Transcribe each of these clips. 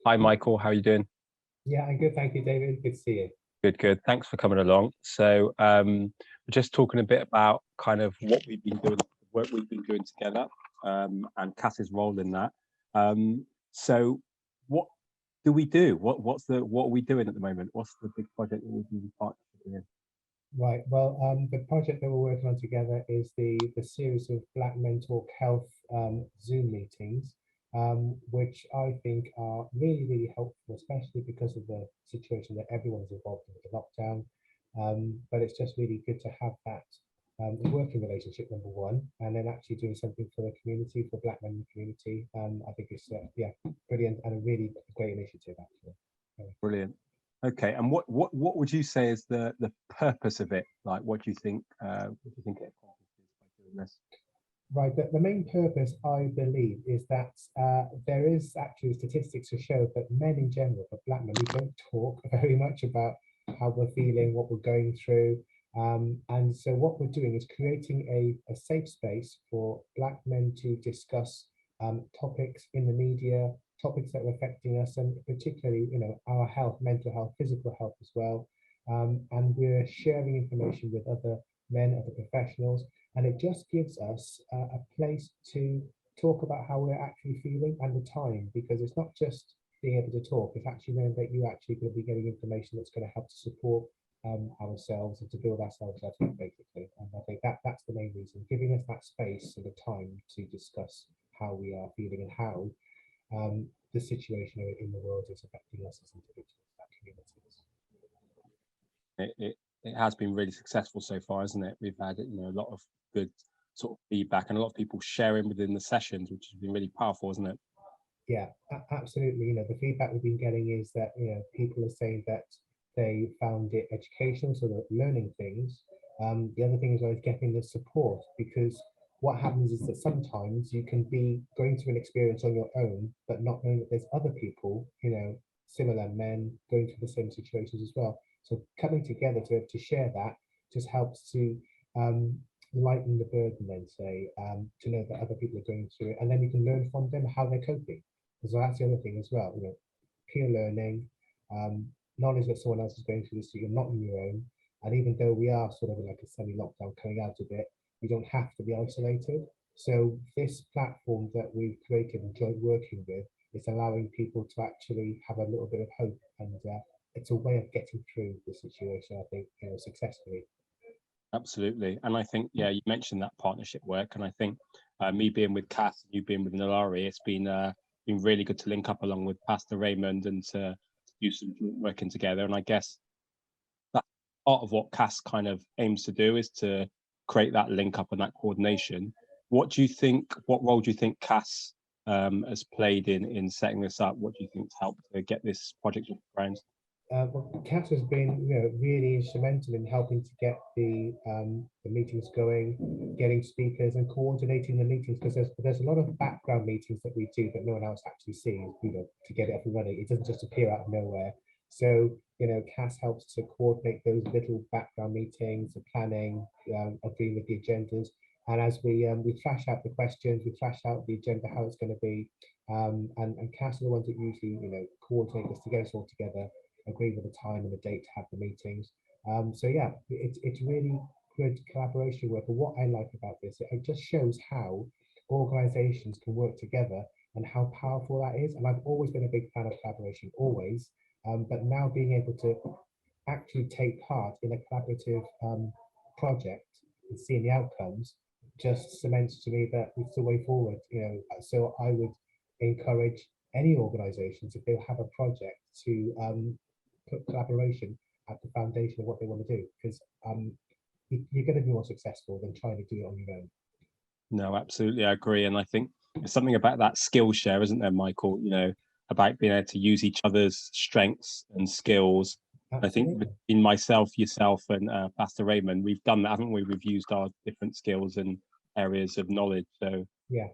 Hi, Michael. How are you doing? Yeah, I'm good. Thank you, David. Good to see you. Good, good. Thanks for coming along. We're just talking a bit about kind of what we've been doing, the work we've been doing together, and Cass's role in that. So, what do we do? What are we doing at the moment? What's the big project that we've been partnership in? Right. Well, the project that we're working on together is the series of Black Mental Health Zoom meetings, which I think are really helpful, especially because of the situation that everyone's involved in with the lockdown. But it's just really good to have that working relationship, number one, and then actually doing something for the community, for Black men in the community. I think it's yeah, brilliant and a really great initiative, actually. Brilliant. Okay, and what would you say is the purpose of it? Like, what do you think? What do you think it accomplishes by doing this? Right, the main purpose, I believe, is that there is actually statistics to show that men in general, but Black men, we don't talk very much about how we're feeling, what we're going through. And so what we're doing is creating a safe space for Black men to discuss topics in the media, topics that are affecting us, and particularly, our health, mental health, physical health as well. And we're sharing information with other men, other professionals, and it just gives us a place to talk about how we're actually feeling and the time, because it's not just being able to talk, it's actually knowing that you're actually going to be getting information that's going to help to support ourselves and to build ourselves up, basically. And I think that's the main reason, giving us that space and the time to discuss how we are feeling and how the situation in the world is affecting us as individuals and communities. It has been really successful so far, isn't it? We've had a lot of good sort of feedback and a lot of people sharing within the sessions, which has been really powerful, isn't it? Yeah, absolutely. The feedback we've been getting is that people are saying that they found it educational, so they're learning things. The other thing is always getting the support, because what happens is that sometimes you can be going through an experience on your own, but not knowing that there's other people, similar men going through the same situations as well. So coming together to be able to share that just helps to um, lighten the burden, then say, to know that other people are going through it, and then you can learn from them how they're coping. So that's the other thing as well, peer learning, knowledge that someone else is going through this, so you're not on your own. And even though we are sort of in like a semi-lockdown coming out of it, you don't have to be isolated. So this platform that we've created and enjoyed working with is allowing people to actually have a little bit of hope, and it's a way of getting through the situation, I think, successfully. Absolutely. And I think, yeah, you mentioned that partnership work, and I think me being with Cass, you being with Nilaari, it's been really good to link up along with Pastor Raymond and to do some joint working together. And I guess that part of what Cass kind of aims to do is to create that link up and that coordination. What do you think? What role do you think Cass has played in setting this up? What do you think's helped to get this project off the ground? Well, Kat has been, really instrumental in helping to get the meetings going, getting speakers and coordinating the meetings, because there's a lot of background meetings that we do that no one else actually sees, to get it up and running. It doesn't just appear out of nowhere. So, Cass helps to coordinate those little background meetings, the planning, agreeing with the agendas. And as we flash out the questions, we flash out the agenda, how it's going to be, and Cass are the ones that usually, coordinate this to get us all together, agree with the time and the date to have the meetings. So yeah, it's really good collaboration work. And what I like about this, it just shows how organizations can work together and how powerful that is. And I've always been a big fan of collaboration, always. But now being able to actually take part in a collaborative project and seeing the outcomes just cements to me that it's the way forward. So I would encourage any organizations, if they have a project, to put collaboration at the foundation of what they want to do, because you're going to be more successful than trying to do it on your own. No, absolutely, I agree. And I think there's something about that skill share, isn't there, Michael? About being able to use each other's strengths and skills. I think Absolutely. between myself, yourself, and Pastor Raymond, we've done that, haven't we? We've used our different skills and areas of knowledge. So Yeah.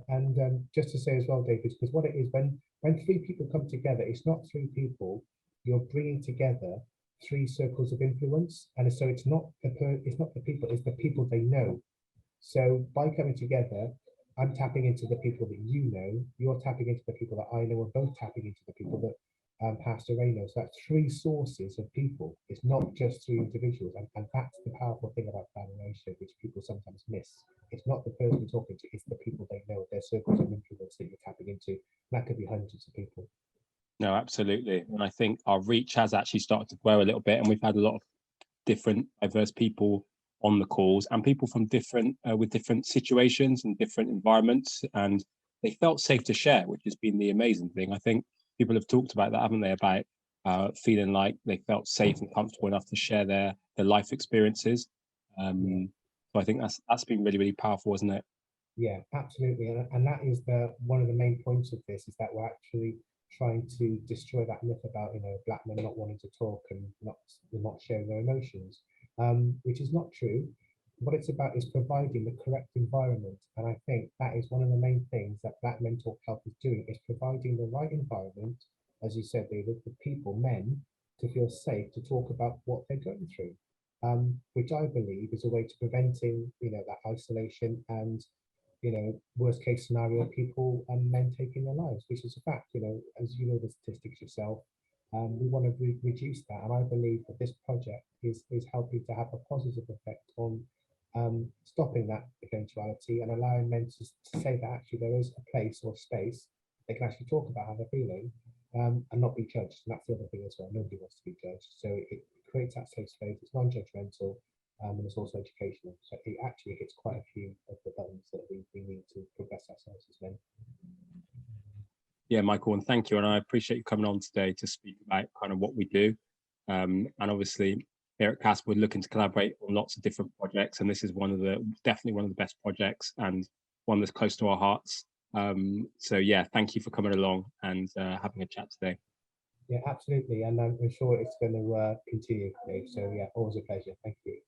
And just to say as well, David, because what it is, when three people come together, it's not three people. You're bringing together three circles of influence, and so it's not the people, it's the people they know. So by coming together, I'm tapping into the people that you know, you're tapping into the people that I know, we're both tapping into the people that Pastor Ray knows. So that's three sources of people. It's not just three individuals. And that's the powerful thing about family relationship, which people sometimes miss. It's not the person you're talking to, it's the people they know, their circles of influence that you're tapping into. And that could be hundreds of people. No, absolutely. And I think our reach has actually started to grow a little bit, and we've had a lot of different diverse people on the calls, and people from different with different situations and different environments, and they felt safe to share, which has been the amazing thing. I think people have talked about that, haven't they, about feeling like they felt safe and comfortable enough to share their life experiences. So I think that's been really, really powerful, isn't it? Yeah, absolutely. And that is the one of the main points of this, is that we're actually trying to destroy that myth about, you know, black men not wanting to talk and not sharing their emotions, which is not true. What it's about is providing the correct environment. And I think that is one of the main things that Black Mental Health is doing, is providing the right environment, as you said, David, for people, men, to feel safe to talk about what they're going through, which I believe is a way to preventing, you know, that isolation and, you know, worst case scenario, people and men taking their lives, which is a fact. You know, as you know the statistics yourself, we want to reduce that, and I believe that this project is helping to have a positive effect on stopping that eventuality and allowing men to say that actually there is a place or space they can actually talk about how they're feeling, and not be judged. And that's the other thing as well. Nobody wants to be judged, so it creates that safe space. It's non-judgmental. And it's also educational. So it actually hits quite a few of the buttons that we need to progress ourselves as men. Yeah, Michael, and thank you. And I appreciate you coming on today to speak about kind of what we do. And obviously, here at CASP, we're looking to collaborate on lots of different projects. And this is definitely one of the best projects, and one that's close to our hearts. So yeah, thank you for coming along and having a chat today. Yeah, absolutely. And I'm sure it's going to continue. So yeah, always a pleasure. Thank you.